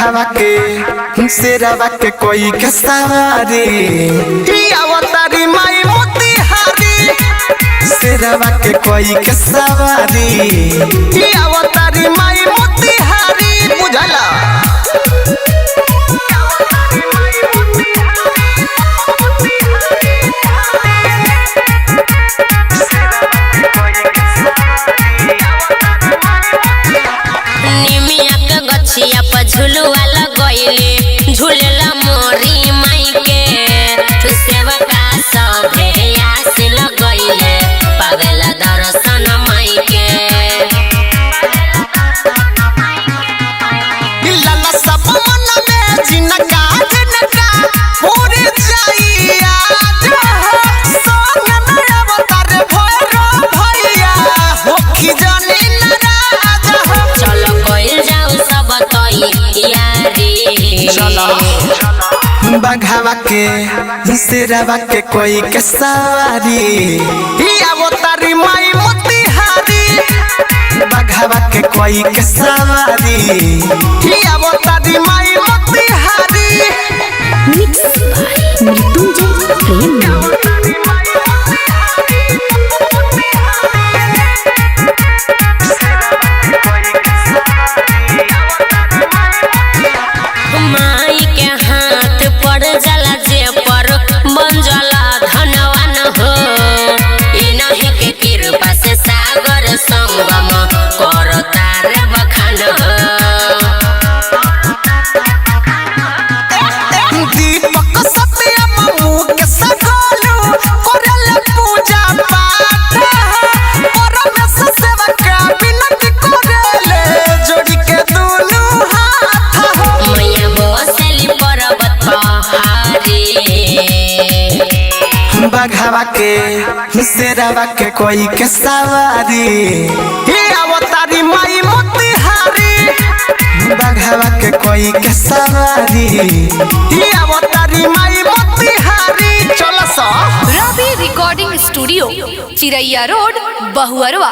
बघावा के शेरावा के कोई के सवारी अवतारी माई मोतिहारी शेरावा के कोई के सवारी अवतारी माई मोतिहारी बुझला गछिया पर झुलुआ लगइले झूलेला मोरी माई के सेवका सभे आस लगइले पावेला दर्शन माई के लाला सब मन में जिनका पूरी जाइया सोन में अवतार भैरो भैया होखी जाने नाराज चलो कइल जाऊ सब तैयारी चलो बघावा के शेरावा के कोई के सवारी अवतारी माई मोतिहारी बघावा के कोई के सवारी अवतारी माई मोतिहारी मिक्स बाय मृत्युंजय प्रेम माई के हाथ पड़ जाला जे पर बन जाला धनवान हो इन्हीं के कृपा से सागर संगम करता रे बखान हो दीपक सत्या ममू के सगोलू करल पूजा पाठ परमेश सेवक विनती करले जोड़ी के दुनु हाथ मैया बसली पर्वत पहाड़ी बघावा के शेरावा के कोई के सवारी अवतारी माई मोतिहारी बघावा के कोई के सवारी अवतारी माई मोतिहारी चलो सा रवि रिकॉर्डिंग स्टूडियो चिरैया रोड बहुअरवा।